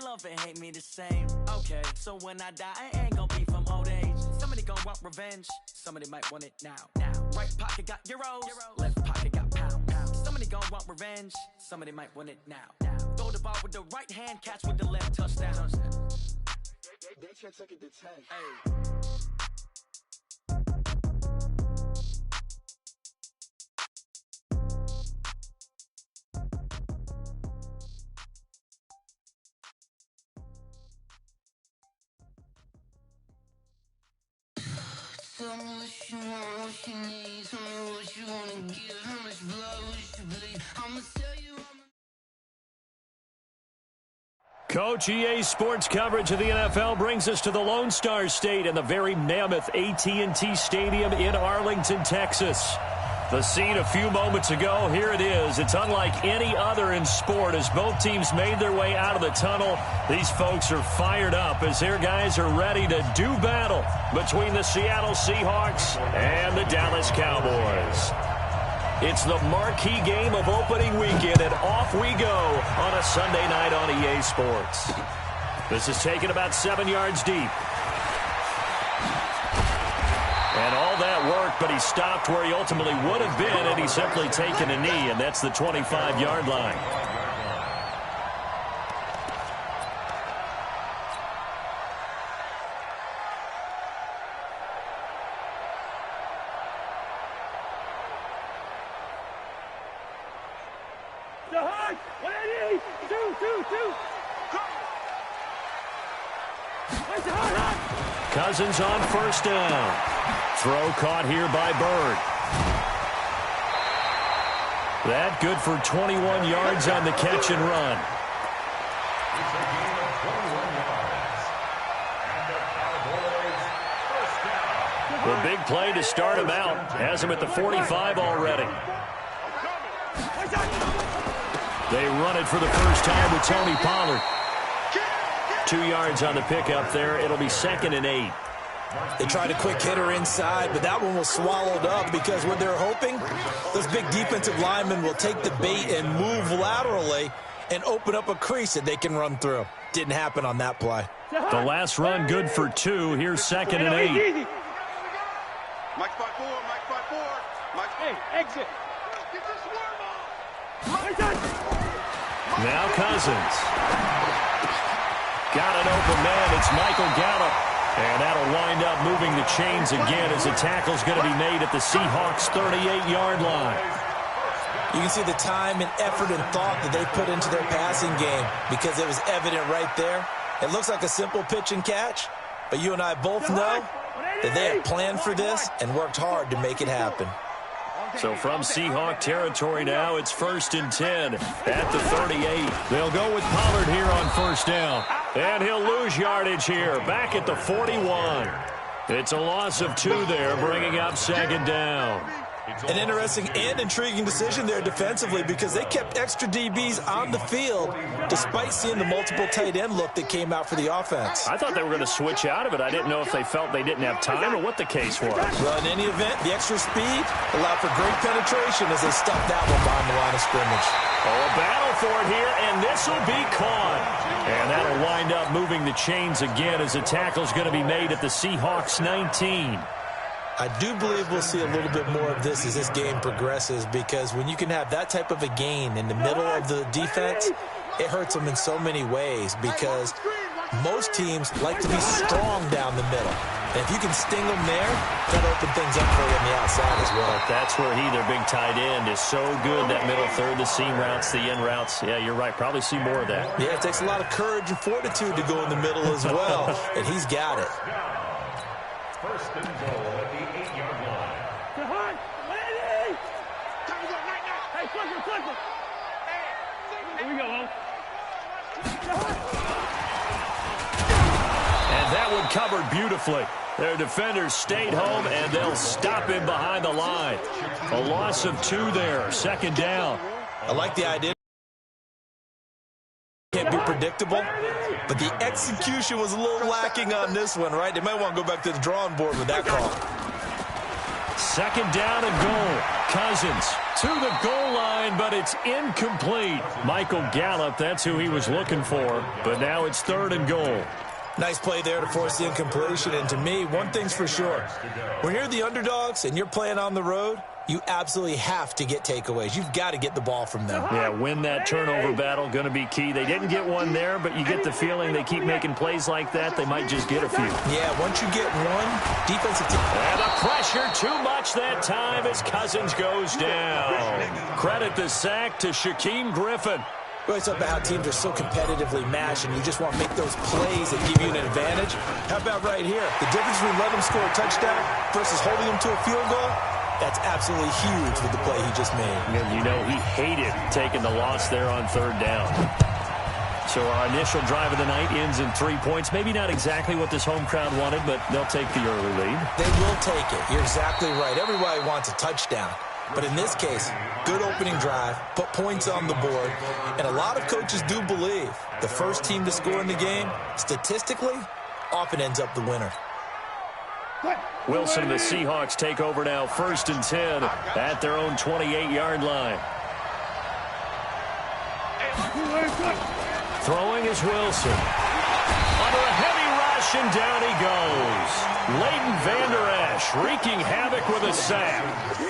love and hate me the same. Okay, so when I die, I ain't gonna be from old age. Somebody gonna want revenge, somebody might want it now. Right pocket got euros, left pocket got pounds. Somebody gonna want revenge, somebody might want it now. Throw the ball with the right hand, catch with the left, touchdown. They took it to 10. Hey. Tell me what you want, what you need. Tell me what you wanna give. How much blood would you bleed? I'ma tell you Coach, EA Sports coverage of the NFL brings us to the Lone Star State and the very mammoth AT&T Stadium in Arlington, Texas. The scene a few moments ago, here it is. It's unlike any other in sport as both teams made their way out of the tunnel. These folks are fired up as their guys are ready to do battle between the Seattle Seahawks and the Dallas Cowboys. It's the marquee game of opening weekend, and off we go on a Sunday night on EA Sports. This is taken about 7 yards deep. And all that work, but he stopped where he ultimately would have been had he simply taken a knee, and that's the 25-yard line. Cousins on first down. Throw caught here by Bird. That good for 21 yards on the catch and run. The big play to start him out. Has him at the 45 already. They run it for the first time with Tony Pollard. 2 yards on the pickup there. It'll be 2nd and 8. They tried a quick hitter inside, but that one was swallowed up because what they're hoping, those big defensive linemen will take the bait and move laterally and open up a crease that they can run through. Didn't happen on that play. The last run good for 2. Here's 2nd and 8. Mike 5-4, Mike 5-4. Mike, hey, exit. Get this worm on. Now Cousins. Got an open man. It's Michael Gallup. And that'll wind up moving the chains again as the tackle's going to be made at the Seahawks' 38-yard line. You can see the time and effort and thought that they put into their passing game because it was evident right there. It looks like a simple pitch and catch, but you and I both know that they have planned for this and worked hard to make it happen. So from Seahawk territory now, it's 1st and 10 at the 38. They'll go with Pollard here on first down. And he'll lose yardage here, back at the 41. It's a loss of 2 there, bringing up 2nd down. An interesting and intriguing decision there defensively because they kept extra DBs on the field despite seeing the multiple tight end look that came out for the offense. I thought they were going to switch out of it. I didn't know if they felt they didn't have time or what the case was. Well, in any event, the extra speed allowed for great penetration as they stuffed that one behind the line of scrimmage. Oh, a battle for it here, and this will be caught. And that'll wind up moving the chains again as the tackle's going to be made at the Seahawks' 19. I do believe we'll see a little bit more of this as this game progresses because when you can have that type of a gain in the middle of the defense, it hurts them in so many ways because most teams like to be strong down the middle. And if you can sting them there, that'll open things up for you on the outside as well. But that's where their big tight end, is so good, that middle third, the seam routes, the in routes. Yeah, you're right. Probably see more of that. Yeah, it takes a lot of courage and fortitude to go in the middle as well, and he's got it. First and goal at the 8-yard line. Hey, flip it. Here we go, And that one covered beautifully. Their defenders stayed home, and they'll stop him behind the line. A loss of 2 there, 2nd down. I like the idea. Can't be predictable, but the execution was a little lacking on this one, right? They might want to go back to the drawing board with that call. Second down and goal. Cousins to the goal line, but it's incomplete. Michael Gallup, that's who he was looking for, but now it's third and goal. Nice play there to force the incompletion, and to me, one thing's for sure. When you're the underdogs and you're playing on the road, you absolutely have to get takeaways. You've got to get the ball from them. Yeah, win that turnover battle, going to be key. They didn't get one there, but you get the feeling they keep making plays like that, they might just get a few. Yeah, once you get one, defensive team. And the pressure too much that time as Cousins goes down. Credit the sack to Shaquem Griffin. We always talk about how teams are so competitively matched, and you just want to make those plays that give you an advantage. How about right here? The difference between letting them score a touchdown versus holding them to a field goal, that's absolutely huge with the play he just made. And you know he hated taking the loss there on third down. So our initial drive of the night ends in 3 points. Maybe not exactly what this home crowd wanted, but they'll take the early lead. They will take it. You're exactly right. Everybody wants a touchdown. But in this case, good opening drive, put points on the board, and a lot of coaches do believe the first team to score in the game, statistically, often ends up the winner. Wilson and the Seahawks take over now, 1st and 10 at their own 28-yard line. Throwing is Wilson. Under a heavy rush, and down he goes. Leighton Vander Esch wreaking havoc with a sack.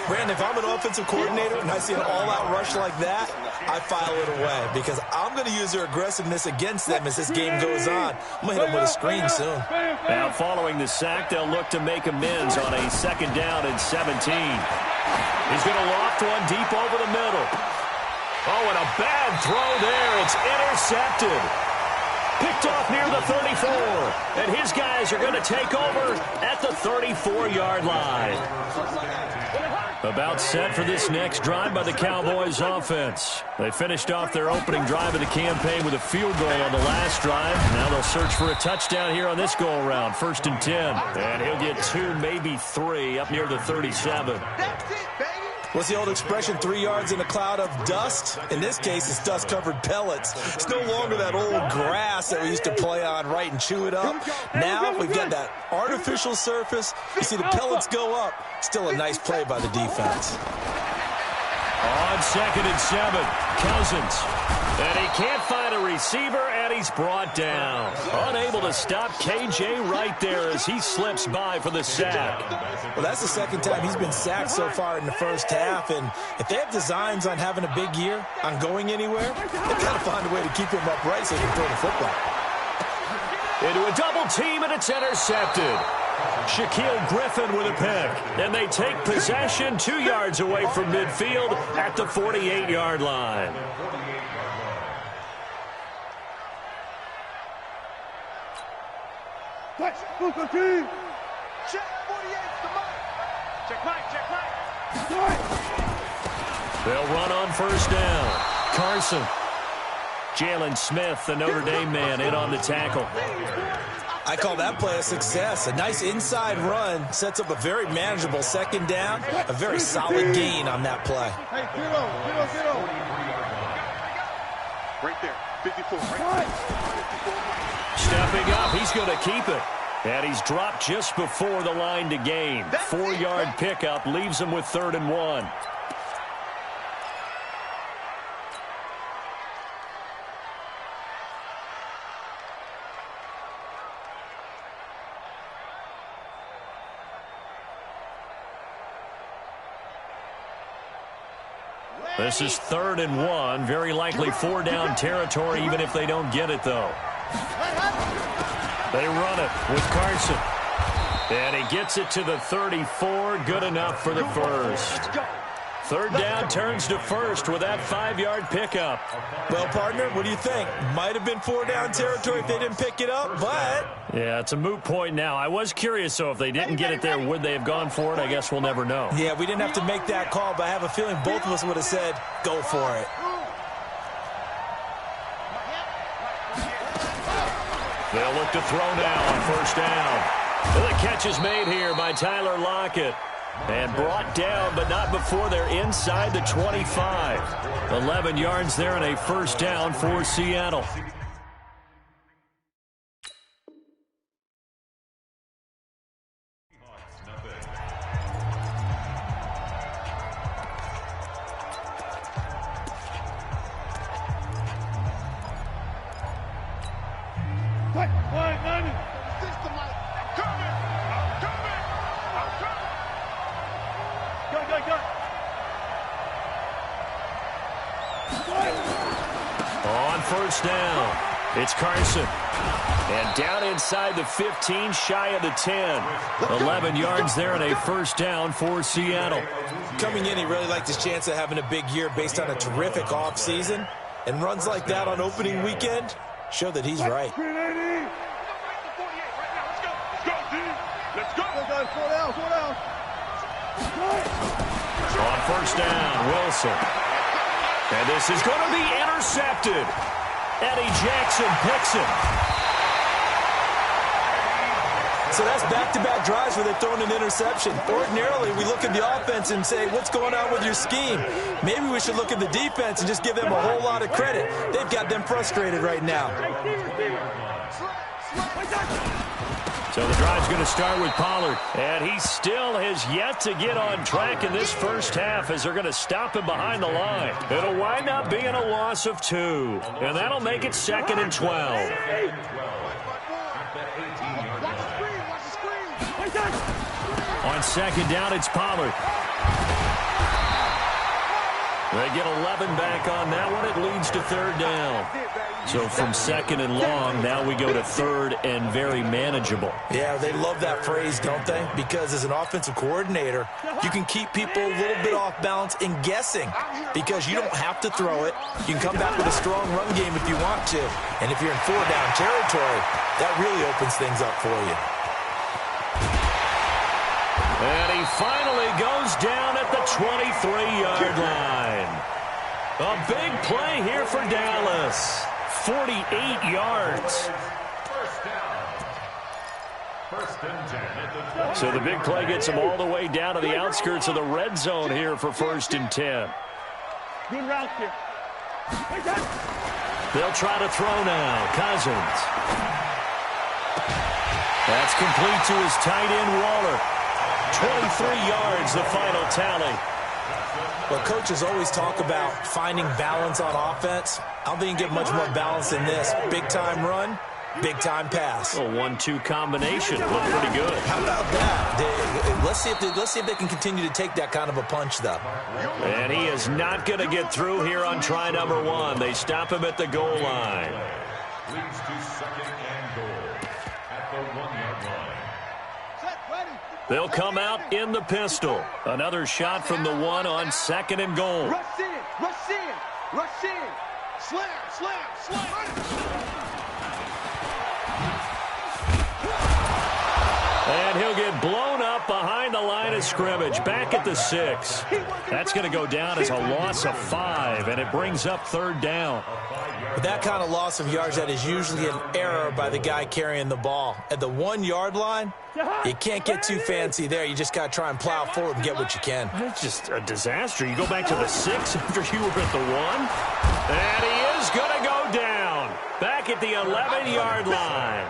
Brandon, if I'm an offensive coordinator and I see an all-out rush like that, I file it away because I'm going to use their aggressiveness against them as this game goes on. I'm going to hit them with a screen soon. Now following the sack, they'll look to make amends on a 2nd down and 17. He's going to loft one deep over the middle. Oh, and a bad throw there. It's intercepted. Picked off near the 34. And his guys are going to take over at the 34-yard line. About set for this next drive by the Cowboys offense. They finished off their opening drive of the campaign with a field goal on the last drive. Now they'll search for a touchdown here on this go-around. 1st and 10. And he'll get 2, maybe 3, up near the 37. What's the old expression, 3 yards in a cloud of dust? In this case, it's dust-covered pellets. It's no longer that old grass that we used to play on, right, and chew it up. Now we've got that artificial surface. You see the pellets go up. Still a nice play by the defense. On 2nd and 7, Cousins. And he can't find a receiver, and he's brought down. Unable to stop KJ right there as he slips by for the sack. Well, that's the 2nd time he's been sacked so far in the first half, and if they have designs on having a big year, on going anywhere, they've got to find a way to keep him upright so he can throw the football. Into a double team, and it's intercepted. Shaquille Griffin with a pick, and they take possession 2 yards away from midfield at the 48-yard line. Check 48, the mark. Check right. They'll run on 1st down. Carson. Jalen Smith, the Notre Dame man, in on the tackle. I call that play a success. A nice inside run sets up a very manageable 2nd down. A very solid gain on that play. Hey, get on. Right there, 54. Right. Stepping up, he's going to keep it. And he's dropped just before the line to gain. 4-yard pickup leaves him with 3rd and 1. This is 3rd and 1. Very likely 4-down territory, even if they don't get it, though. They run it with Carson. And he gets it to the 34. Good enough for the first. 3rd down turns to 1st with that 5-yard pickup. Well, partner, what do you think? Might have been 4-down territory if they didn't pick it up, but... Yeah, it's a moot point now. I was curious, though, if they didn't get it there, would they have gone for it? I guess we'll never know. Yeah, we didn't have to make that call, but I have a feeling both of us would have said, go for it. They'll look to throw now on 1st down. Well, the catch is made here by Tyler Lockett. And brought down, but not before they're inside the 25. 11 yards there and a 1st down for Seattle. On first down, it's Carson. And down inside the 15, shy of the 10. 11 yards there and a first down for Seattle. Coming in, he really liked his chance of having a big year based on a terrific offseason. And runs like that on opening weekend show that he's right. On first down, Wilson. And this is going to be intercepted. Eddie Jackson picks it. So that's back-to-back drives where they're throwing an interception. Ordinarily, we look at the offense and say, what's going on with your scheme? Maybe we should look at the defense and just give them a whole lot of credit. They've got them frustrated right now. So the drive's going to start with Pollard. And he still has yet to get on track in this first half as they're going to stop him behind the line. It'll wind up being a loss of 2. And that'll make it 2nd and 12. On second down, it's Pollard. They get 11 back on that one. It leads to 3rd down. So from 2nd and long, now we go to 3rd and very manageable. Yeah, they love that phrase, don't they? Because as an offensive coordinator, you can keep people a little bit off balance and guessing because you don't have to throw it. You can come back with a strong run game if you want to. And if you're in 4-down territory, that really opens things up for you. And he finally goes down at the 23-yard line. A big play here for Dallas. 48 yards. So the big play gets him all the way down to the outskirts of the red zone here for 1st and 10. Good route here. They'll try to throw now. Cousins. That's complete to his tight end, Waller. 23 yards, the final tally. Well, coaches always talk about finding balance on offense. I don't think you get much more balance than this. Big-time run, big-time pass. A 1-2 combination. Looked pretty good. How about that? Let's see if they can continue to take that kind of a punch, though. And he is not going to get through here on try number 1. They stop him at the goal line. Leads to 2nd and goal at the 1-yard line. They'll come out in the pistol. Another shot from the 1 on 2nd and goal. Rush in, rush in, rush in. Slam, slam, slam. And he'll get blown up behind the line of scrimmage, back at the 6. That's going to go down as a loss of 5, and it brings up 3rd down. With that kind of loss of yards, that is usually an error by the guy carrying the ball. At the 1-yard line, you can't get too fancy there. You just got to try and plow forward and get what you can. It's just a disaster. You go back to the 6 after you were at the 1. And he is going to go down. Back at the 11-yard line.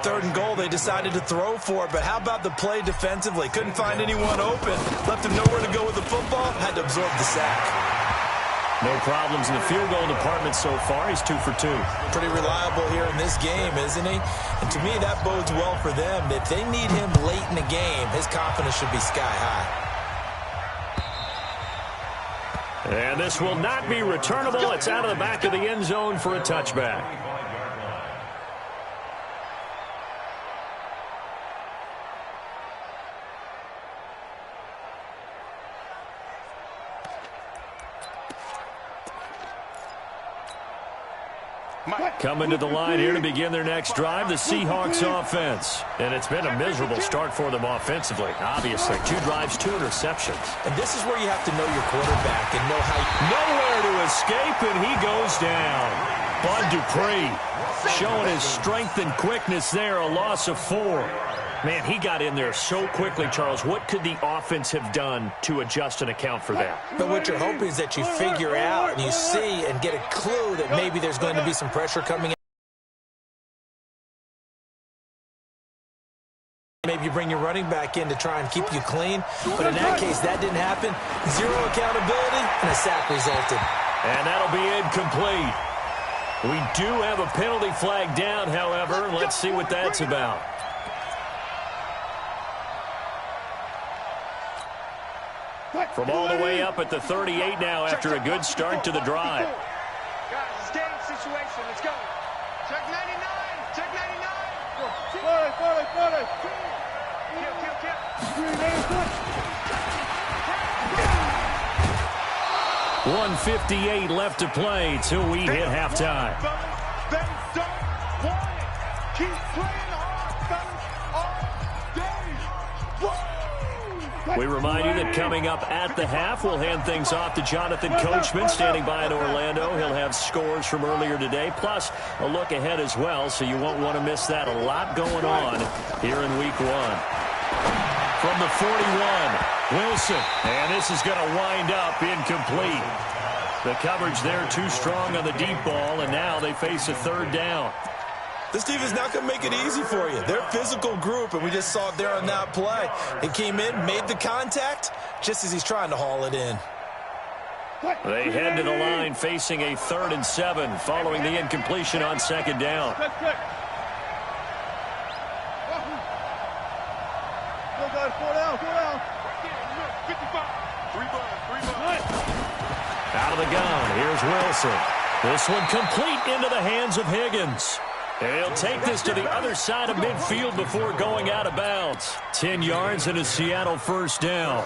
3rd and goal, they decided to throw for it, but how about the play defensively? Couldn't find anyone open. Left him nowhere to go with the football. Had to absorb the sack. No problems in the field goal department so far. He's 2 for 2. Pretty reliable here in this game, isn't he? And to me, that bodes well for them. If they need him late in the game, his confidence should be sky high. And this will not be returnable. It's out of the back of the end zone for a touchback. Coming to the line here to begin their next drive, the Seahawks offense. And it's been a miserable start for them offensively. Obviously, 2 drives, 2 interceptions. And this is where you have to know your quarterback and know how Nowhere to escape, and he goes down. Bud Dupree showing his strength and quickness there, a loss of 4. Man, he got in there so quickly, Charles. What could the offense have done to adjust and account for that? But what you're hoping is that you figure out and you see and get a clue that maybe there's going to be some pressure coming in. Maybe you bring your running back in to try and keep you clean. But in that case, that didn't happen. 0 accountability, and a sack resulted. And that'll be incomplete. We do have a penalty flag down, however. Let's see what that's about. From all the way up at the 38 now after a good start to the drive. Guys, it's game situation. Let's go. Check 99. Check 99. Go. 40. Kill. 1:58 left to play till we hit halftime. They don't want it. Keep playing hard, fellas, all day. Woo! We remind you that coming up at the half, we'll hand things off to Jonathan Coachman, standing by in Orlando. He'll have scores from earlier today, plus a look ahead as well, so you won't want to miss that. A lot going on here in Week 1. From the 41, Wilson, and this is going to wind up incomplete. The coverage there too strong on the deep ball, and now they face a third down. This team is not going to make it easy for you. They're a physical group, and we just saw it there on that play. He came in, made the contact, just as he's trying to haul it in. They head to the line facing a 3rd and 7 following the incompletion on 2nd down. Out of the gun, here's Wilson. This one complete into the hands of Higgins. And he'll take this to the other side of midfield before going out of bounds. 10 yards and a Seattle first down.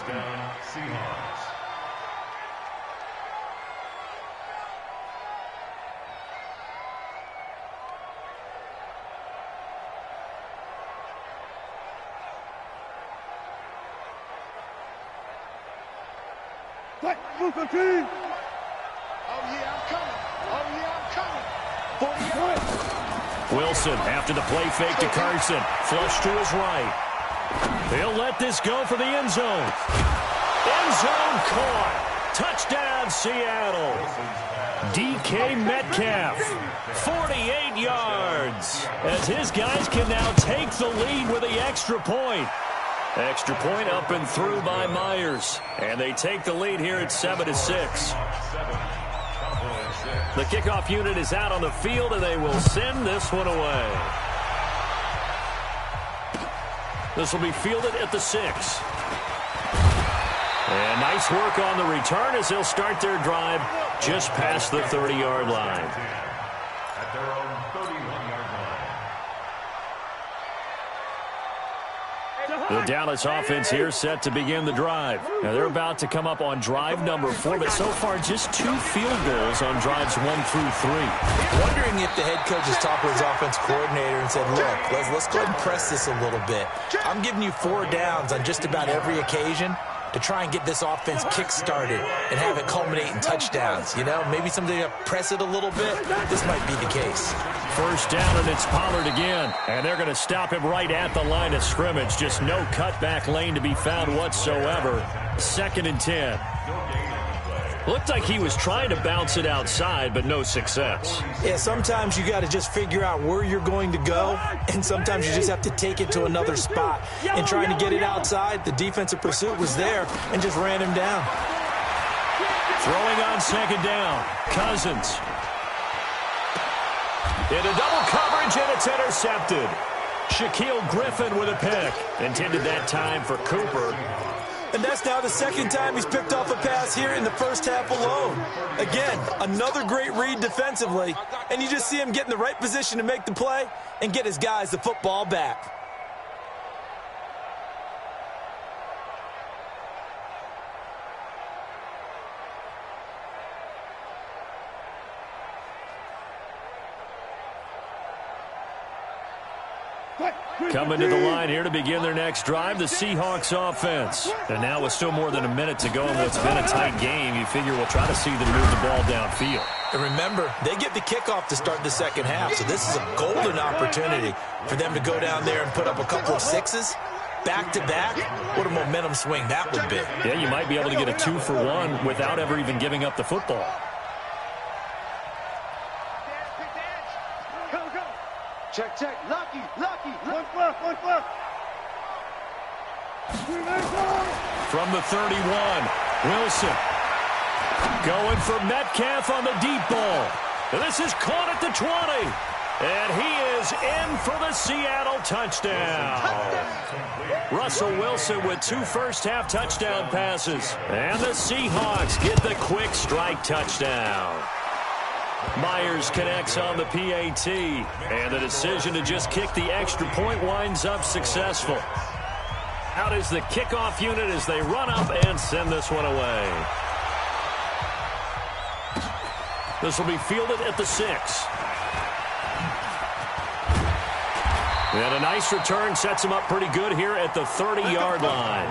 Wilson after the play fake to Carson. Flush to his right. He'll let this go for the end zone. End zone caught. Touchdown, Seattle. DK Metcalf, 48 yards. As his guys can now take the lead with the extra point. Extra point up and through by Myers. And they take the lead here at 7-6. The kickoff unit is out on the field, and they will send this one away. This will be fielded at the 6. And nice work on the return as they'll start their drive just past the 30-yard line. At their own 31-yard line. The Dallas offense here set to begin the drive. Now they're about to come up on drive number 4, but so far just 2 field goals on drives 1 through 3. Wondering if the head coach has talked with his offense coordinator and said, look, let's go ahead and press this a little bit. I'm giving you 4 downs on just about every occasion to try and get this offense kick-started and have it culminate in touchdowns. You know, maybe something to press it a little bit. This might be the case. First down, and it's Pollard again. And they're going to stop him right at the line of scrimmage. Just no cutback lane to be found whatsoever. 2nd and 10. Looked like he was trying to bounce it outside, but no success. Yeah, sometimes you got to just figure out where you're going to go, and sometimes you just have to take it to another spot. And trying to get it outside, the defensive pursuit was there and just ran him down. Throwing on 2nd down, Cousins. Into double coverage, and it's intercepted. Shaquille Griffin with a pick. Intended that time for Cooper. And that's now the 2nd time he's picked off a pass here in the first half alone. Again, another great read defensively, and you just see him get in the right position to make the play and get his guys the football back. Coming to the line here to begin their next drive, the Seahawks offense. And now with still more than a minute to go in what's been a tight game, you figure we'll try to see them move the ball downfield. And remember, they get the kickoff to start the 2nd half, so this is a golden opportunity for them to go down there and put up a couple of 6s. Back-to-back, what a momentum swing that would be. Yeah, you might be able to get a 2-for-1 without ever even giving up the football. Check. Lucky. 1 4. From the 31, Wilson. Going for Metcalf on the deep ball. And this is caught at the 20. And he is in for the Seattle touchdown. Russell Wilson with 2 first-half touchdown passes. And the Seahawks get the quick strike touchdown. Myers connects on the PAT. And the decision to just kick the extra point winds up successful. Out is the kickoff unit as they run up and send this one away. This will be fielded at the 6. And a nice return sets him up pretty good here at the 30-yard line.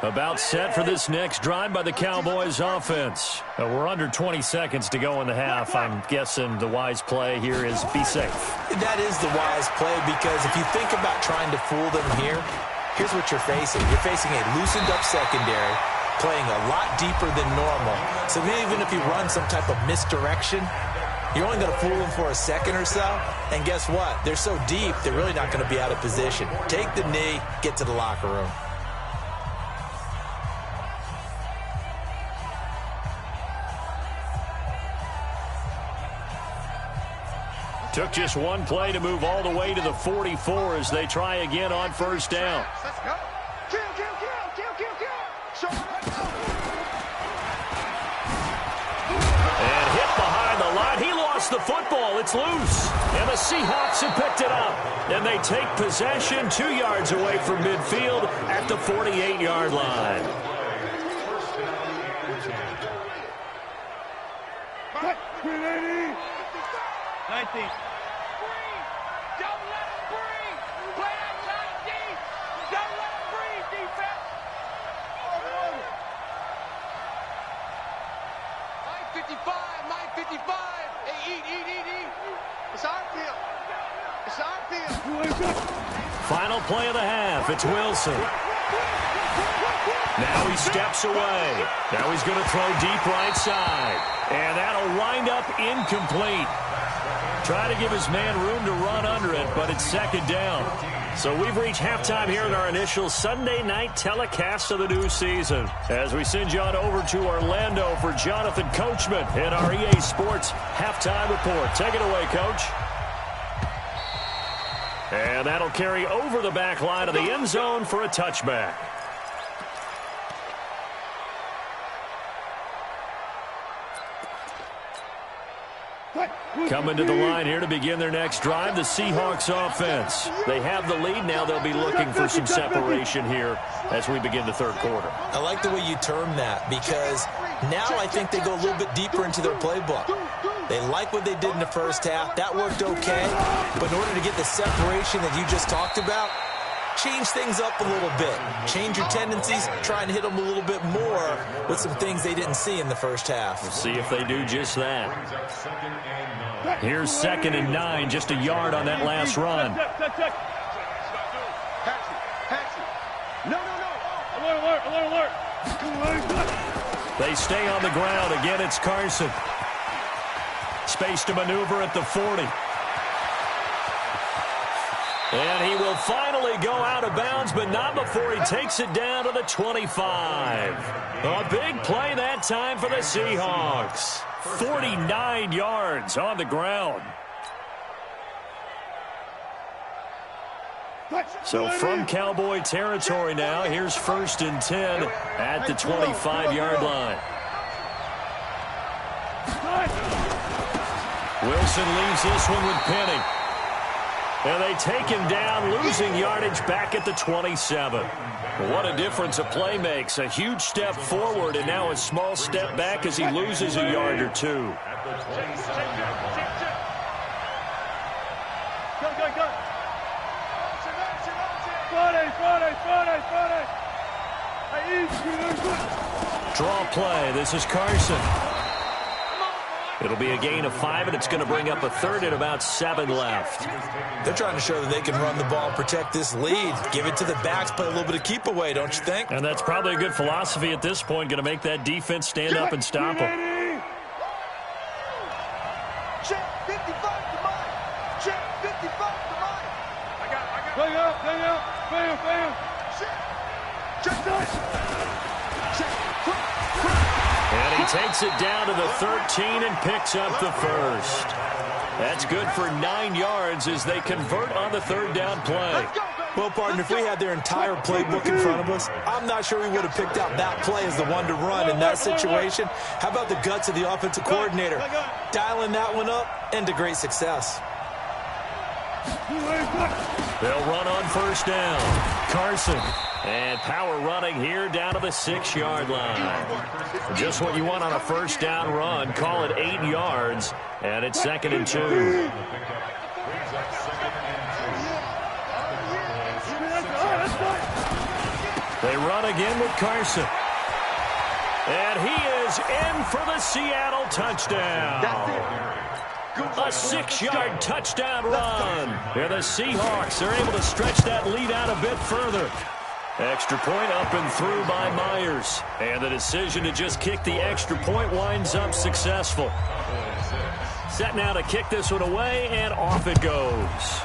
About set for this next drive by the Cowboys offense. We're under 20 seconds to go in the half. I'm guessing the wise play here is be safe. That is the wise play, because if you think about trying to fool them here, here's what you're facing. You're facing a loosened up secondary, playing a lot deeper than normal. So even if you run some type of misdirection, you're only going to fool them for a second or so. And guess what? They're so deep, they're really not going to be out of position. Take the knee, get to the locker room. Took just one play to move all the way to the 44 as they try again on first down. Let's go. Kill. And hit behind the line. He lost the football. It's loose. And the Seahawks have picked it up. And they take possession 2 yards away from midfield at the 48-yard line. Cut. 19. Don't let him breathe. Play outside deep. Don't let him breathe, defense. Mike 55. Mike 55. Hey, eat. It's our field. It's our field. Final play of the half. It's Wilson. Now he steps away. Now he's going to throw deep right side. And that'll wind up incomplete. Trying to give his man room to run under it, but it's second down. So we've reached halftime here in our initial Sunday night telecast of the new season. As we send you on over to Orlando for Jonathan Coachman in our EA Sports halftime report. Take it away, Coach. And that'll carry over the back line of the end zone for a touchback. Coming to the line here to begin their next drive, the Seahawks offense. They have the lead. Now they'll be looking for some separation here as we begin the third quarter. I like the way you term that, because now I think they go a little bit deeper into their playbook. They like what they did in the first half. That worked okay. But in order to get the separation that you just talked about, change things up a little bit. Change your tendencies, try and hit them a little bit more with some things they didn't see in the first half. We'll see if they do just that. Here's 2nd and 9, just a yard on that last run. No. Alert. They stay on the ground. Again, it's Carson. Space to maneuver at the 40. And he will finally go out of bounds, but not before he takes it down to the 25. A big play that time for the Seahawks. 49 yards on the ground. So from Cowboy territory now, here's 1st and 10 at the 25-yard line. Wilson leaves this one with Penny. And they take him down, losing yardage back at the 27. What a difference a play makes. A huge step forward and now a small step back as he loses a yard or two. Go. Draw play. This is Carson. It'll be a gain of 5, and it's going to bring up a 3rd and about 7 left. They're trying to show that they can run the ball and protect this lead. Give it to the backs, play a little bit of keep away, don't you think? And that's probably a good philosophy at this point, going to make that defense stand up and stop them. Check 55 to Mike. Check 55 to Mike. I got. Bang out. Bam. Check. takes it down to the 13 and picks up the first. That's good for 9 yards as they convert on the third down play. Well, partner, if we had their entire playbook in front of us, I'm not sure we would have picked out that play as the one to run in that situation. How about the guts of the offensive coordinator? Dialing that one up into great success. They'll run on first down. Carson. And power running here down to the 6-yard line. Just what you want on a first down run. Call it 8 yards. And it's 2nd and 2. They run again with Carson. And he is in for the Seattle touchdown. A 6-yard touchdown run. And the Seahawks are able to stretch that lead out a bit further. Extra point up and through by Myers. And the decision to just kick the extra point winds up successful. Set now to kick this one away, and off it goes.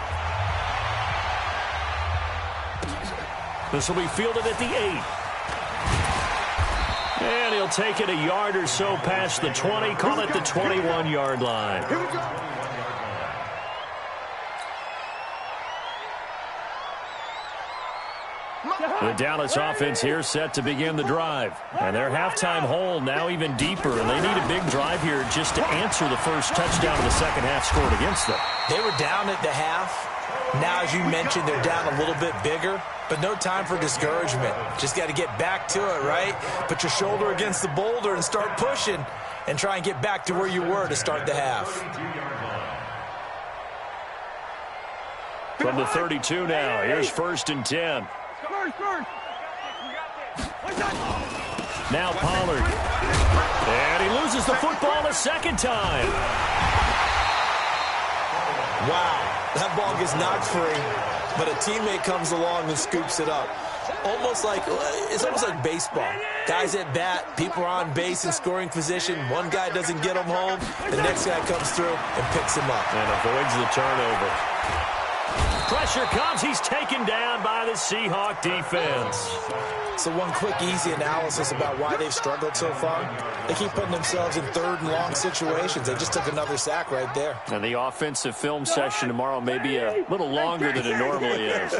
This will be fielded at the 8. And he'll take it a yard or so past the 20, call it the 21-yard line. Here we go. The Dallas offense here set to begin the drive. And their halftime hole now even deeper, and they need a big drive here just to answer the first touchdown of the second half scored against them. They were down at the half. Now, as you mentioned, they're down a little bit bigger, but no time for discouragement. Just got to get back to it, right? Put your shoulder against the boulder and start pushing and try and get back to where you were to start the half. From the 32 now, here's 1st and 10. Now Pollard. And he loses the football a second time. Wow, that ball gets knocked free, but a teammate comes along and scoops it up. It's almost like baseball. Guys at bat, people are on base in scoring position. One guy doesn't get him home. The next guy comes through and picks him up. And avoids the turnover. Pressure comes. He's taken down by the Seahawk defense. So one quick, easy analysis about why they've struggled so far. They keep putting themselves in 3rd and long situations. They just took another sack right there. And the offensive film session tomorrow may be a little longer than it normally is.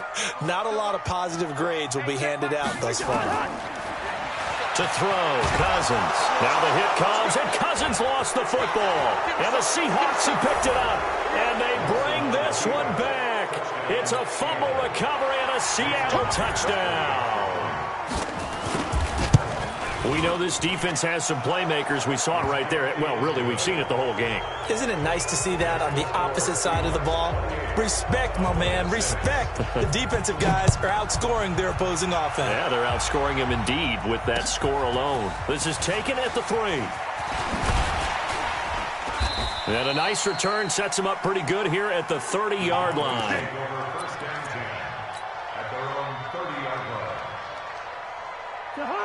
Not a lot of positive grades will be handed out thus far. To throw, Cousins. Now the hit comes, and Cousins lost the football. And the Seahawks have picked it up, and they bring this one back. It's a fumble recovery and a Seattle touchdown. We know this defense has some playmakers. We saw it right there. Well, really, we've seen it the whole game. Isn't it nice to see that on the opposite side of the ball? Respect, my man, respect. The defensive guys are outscoring their opposing offense. Yeah, they're outscoring them indeed with that score alone. This is taken at the 3. And a nice return sets them up pretty good here at the 30-yard line.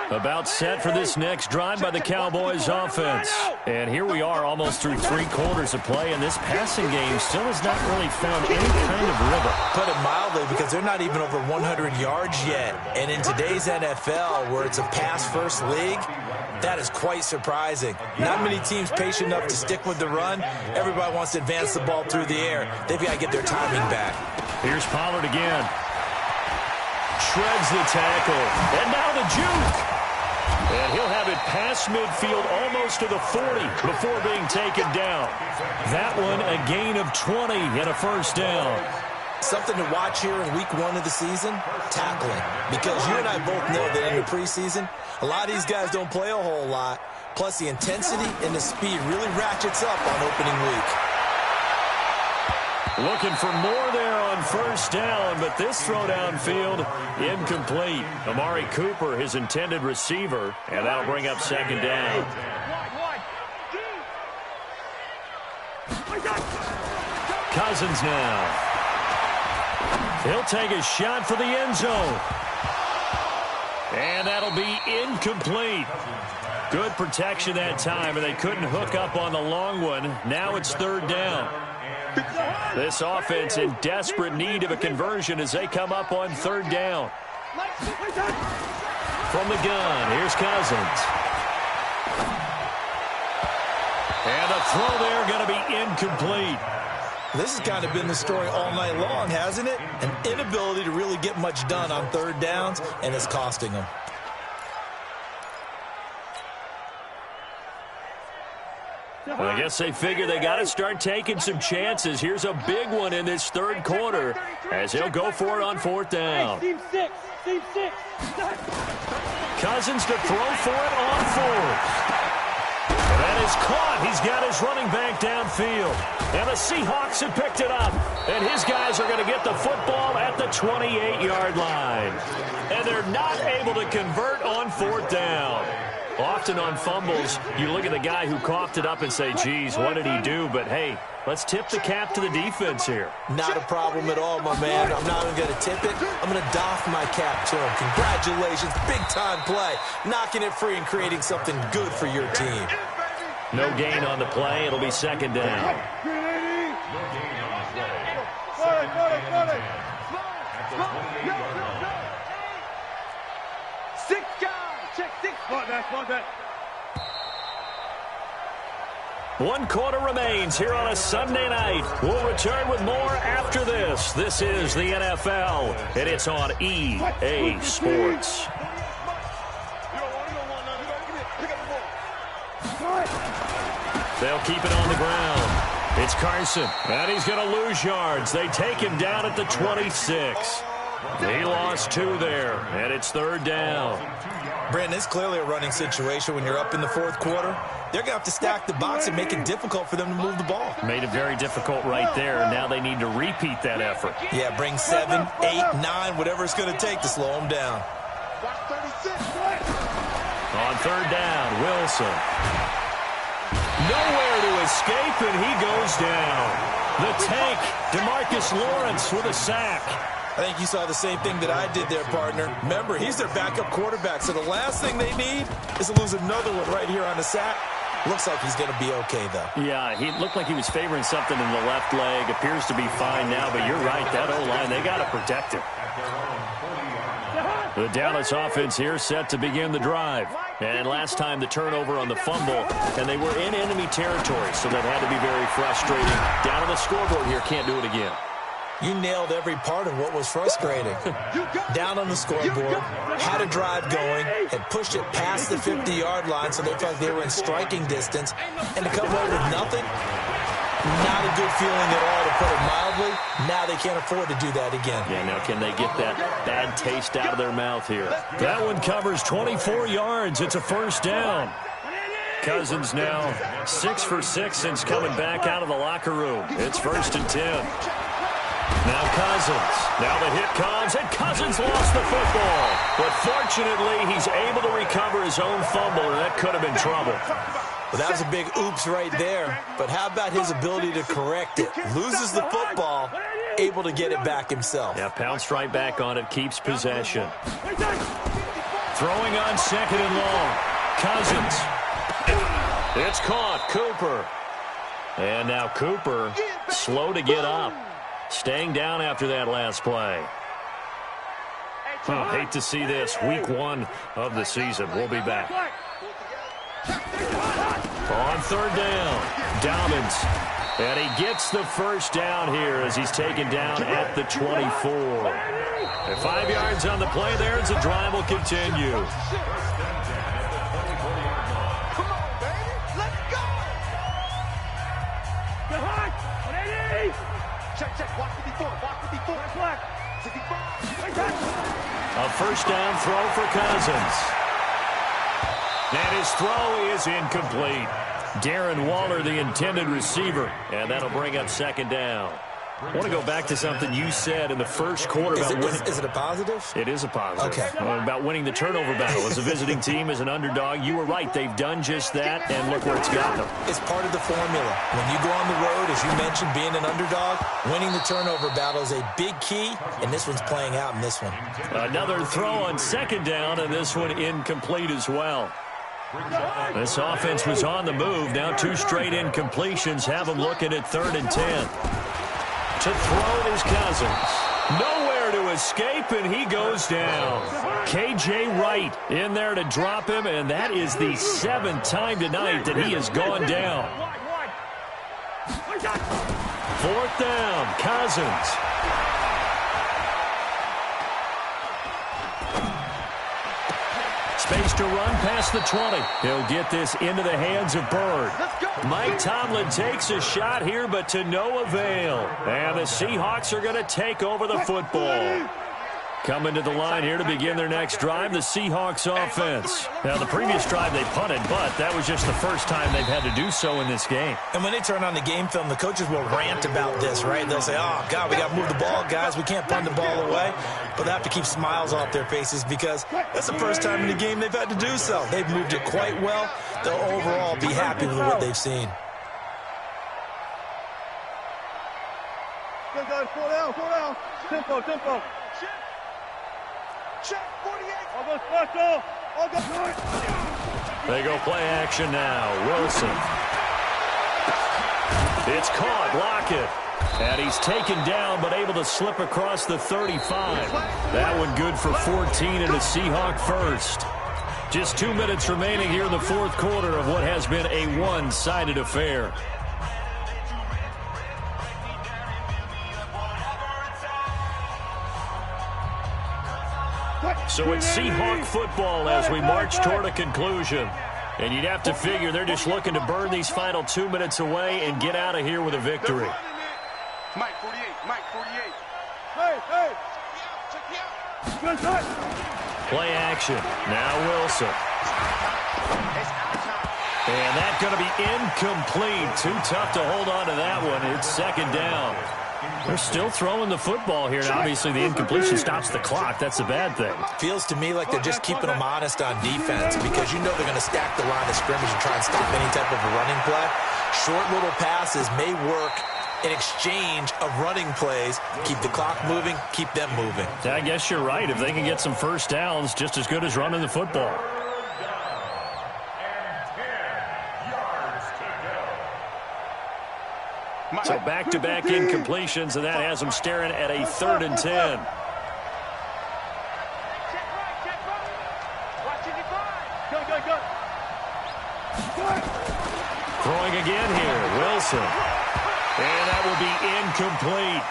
About set for this next drive by the Cowboys offense. And here we are almost through 3 quarters of play, and this passing game still has not really found any kind of rhythm. Put it mildly, because they're not even over 100 yards yet. And in today's NFL, where it's a pass-first league, that is quite surprising. Not many teams patient enough to stick with the run. Everybody wants to advance the ball through the air. They've got to get their timing back. Here's Pollard again. Shreds the tackle. And now the juke. And he'll have it past midfield almost to the 40 before being taken down. That one a gain of 20 and a first down. Something to watch here in week 1 of the season, tackling. Because you and I both know that in the preseason, a lot of these guys don't play a whole lot. Plus the intensity and the speed really ratchets up on opening week. Looking for more there on first down, but this throw downfield incomplete. Amari Cooper, his intended receiver, and that'll bring up second down. Cousins now. He'll take a shot for the end zone. And that'll be incomplete. Good protection that time, and they couldn't hook up on the long one. Now it's third down. This offense in desperate need of a conversion as they come up on third down. From the gun, here's Cousins. And the throw there going to be incomplete. This has kind of been the story all night long, hasn't it? An inability to really get much done on third downs, and it's costing them. Well, I guess they figure they got to start taking some chances. Here's a big one in this third quarter as he'll go for it on fourth down. Team six. Cousins to throw for it on fourth. And that is caught. He's got his running back downfield. And the Seahawks have picked it up. And his guys are going to get the football at the 28-yard line. And they're not able to convert on fourth down. Often on fumbles, you look at the guy who coughed it up and say, geez, what did he do? But, hey, let's tip the cap to the defense here. Not a problem at all, my man. I'm not even going to tip it. I'm going to doff my cap to him. Congratulations. Big-time play. Knocking it free and creating something good for your team. No gain on the play. It'll be second down. Six guys. Check six. Back. 1 quarter remains here on a Sunday night. We'll return with more after this. This is the NFL, and it's on EA Sports. They'll keep it on the ground. It's Carson, and he's going to lose yards. They take him down at the 26. He lost 2 there, and it's third down. Brandon, it's clearly a running situation when you're up in the fourth quarter. They're going to have to stack the box and make it difficult for them to move the ball. Made it very difficult right there. Now they need to repeat that effort. Yeah, bring 7, 8, 9, whatever it's going to take to slow them down. On third down, Wilson. Nowhere to escape, and he goes down. The tank, DeMarcus Lawrence with a sack. I think you saw the same thing that I did there, partner. Remember, he's their backup quarterback, so the last thing they need is to lose another one right here on the sack. Looks like he's going to be okay, though. Yeah, he looked like he was favoring something in the left leg. Appears to be fine now, but you're right. That O-line, they got to protect him. The Dallas offense here set to begin the drive. And last time the turnover on the fumble, and they were in enemy territory, so that had to be very frustrating. Down on the scoreboard here, can't do it again. You nailed every part of what was frustrating. Down on the scoreboard, had a drive going, had pushed it past the 50-yard line so they felt like they were in striking distance, and to come away with nothing, not a good feeling at all, to put it mildly. Now they can't afford to do that again. Yeah, now can they get that bad taste out of their mouth here? That one covers 24 yards. It's a first down. Cousins now 6 for 6 since coming back out of the locker room. It's 1st and 10. Now Cousins. Now the hit comes, and Cousins lost the football. But fortunately, he's able to recover his own fumble, and that could have been trouble. Well, that was a big oops right there. But how about his ability to correct it? Loses the football, able to get it back himself. Yeah, pounced right back on it, keeps possession. Throwing on second and long. Cousins. It's caught. Cooper. And now Cooper, slow to get up. Staying down after that last play. Hate to see this. Week 1 of the season. We'll be back. On third down, Dobbins. And he gets the first down here as he's taken down at the 24. And 5 yards on the play there as the drive will continue. Come on, baby. Let's go. Check. Watch 54. 65. A first down throw for Cousins. And his throw is incomplete. Darren Waller, the intended receiver. And that'll bring up second down. I want to go back to something you said in the first quarter about winning. Is it a positive? It is a positive. Okay. About winning the turnover battle. As a visiting team, as an underdog, you were right. They've done just that, and look where it's gotten them. It's part of the formula. When you go on the road, as you mentioned, being an underdog, winning the turnover battle is a big key, and this one's playing out in this one. Another throw on second down, and this one incomplete as well. This offense was on the move. Now 2 straight incompletions have them looking at 3rd and 10. To throw is Cousins. Nowhere to escape, and he goes down. K.J. Wright in there to drop him, and that is the 7th time tonight that he has gone down. 4th down, Cousins. Space to run past the 20. He'll get this into the hands of Bird. Mike Tomlin takes a shot here, but to no avail. And the Seahawks are going to take over the football. Coming to the line here to begin their next drive, the Seahawks offense. Now, the previous drive they punted, but that was just the first time they've had to do so in this game. And when they turn on the game film, the coaches will rant about this, right? They'll say, oh, God, we got to move the ball, guys. We can't punt the ball away. But they have to keep smiles off their faces because that's the first time in the game they've had to do so. They've moved it quite well. They'll overall be happy with what they've seen. Good, guys. 4 down, 4 down. Tempo, tempo. Check, 48. All goes special. All goes right. They go play action now. Wilson. It's caught. Lockett. And he's taken down, but able to slip across the 35. That one good for 14 and a Seahawk first. Just 2 minutes remaining here in the fourth quarter of what has been a one-sided affair. So it's Seahawk football as we march toward a conclusion. And you'd have to figure they're just looking to burn these final 2 minutes away and get out of here with a victory. Mike 48, Mike 48. Hey, hey. Check me out. Play action. Now Wilson. And that's going to be incomplete. Too tough to hold on to that one. It's 2nd down. They're still throwing the football here, and obviously the incompletion stops the clock. That's a bad thing. Feels to me like they're just keeping them honest on defense because you know they're going to stack the line of scrimmage and try and stop any type of a running play. Short little passes may work in exchange of running plays. Keep the clock moving, keep them moving. I guess you're right. If they can get some first downs, just as good as running the football. So back-to-back incompletions, and that has them staring at a 3rd and 10. Throwing again here, Wilson. And that will be incomplete.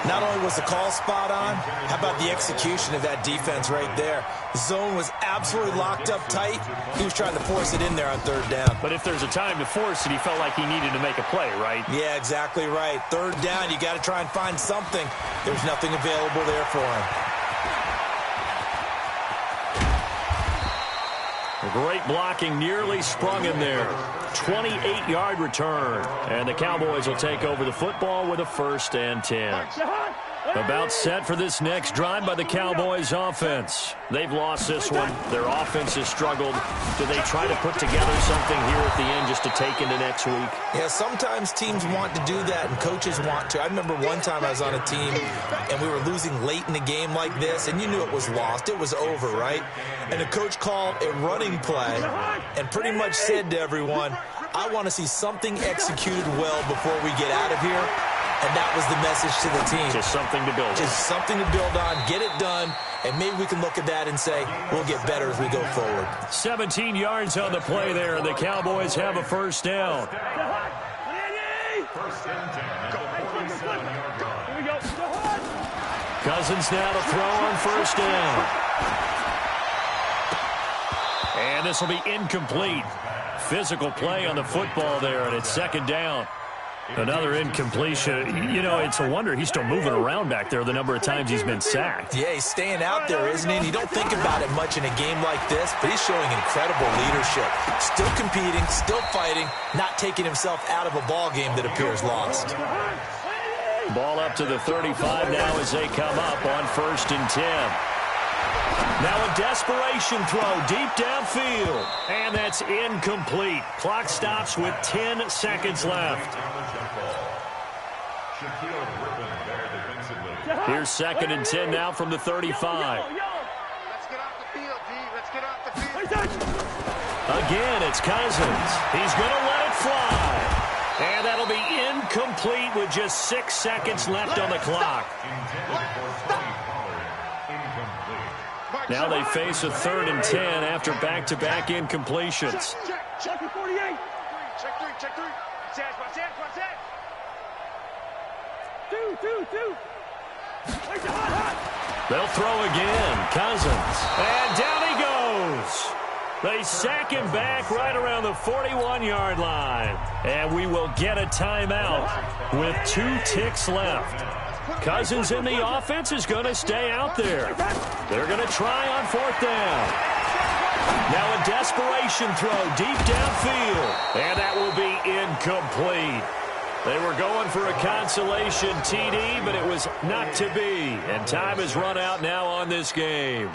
Not only was the call spot on, how about the execution of that defense right there? The zone was absolutely locked up tight. He was trying to force it in there on 3rd down. But if there's a time to force it, he felt like he needed to make a play, right? Yeah, exactly right. 3rd down, you got to try and find something. There's nothing available there for him. Great blocking, nearly sprung in there. 28-yard return. And the Cowboys will take over the football with a 1st and 10. About set for this next drive by the Cowboys offense. They've lost this one. Their offense has struggled. Do they try to put together something here at the end just to take into next week? Yeah, sometimes teams want to do that and coaches want to. I remember one time I was on a team and we were losing late in the game like this and you knew it was lost. It was over, right? And the coach called a running play and pretty much said to everyone, I want to see something executed well before we get out of here. And that was the message to the team. Just something to build on. Just something to build on, get it done, and maybe we can look at that and say, we'll get better as we go forward. 17 yards on the play there, and the Cowboys have a 1st down. Cousins now to throw on 1st down. And this will be incomplete. Physical play on the football there, and it's 2nd down. Another incompletion. You know, it's a wonder he's still moving around back there the number of times he's been sacked. Yeah, he's staying out there, isn't he? And you don't think about it much in a game like this, but he's showing incredible leadership. Still competing, still fighting, not taking himself out of a ball game that appears lost. Ball up to the 35 now as they come up on 1st and 10. Now a desperation throw deep downfield. And that's incomplete. Clock stops with 10 seconds left. Here's 2nd and 10 now from the 35. Let's get off the field, D. Let's get off the field. Again, it's Cousins. He's going to let it fly. And that'll be incomplete with just 6 seconds left on the clock. Now they face a 3rd and 10 after back-to-back incompletions. Check 48. Check three. Watch that. Two. They'll throw again. Cousins. And down he goes. They sack him back right around the 41-yard line. And we will get a timeout with 2 ticks left. Cousins in the offense is going to stay out there. They're going to try on 4th down. Now a desperation throw deep downfield. And that will be incomplete. They were going for a consolation TD, but it was not to be. And time has run out now on this game.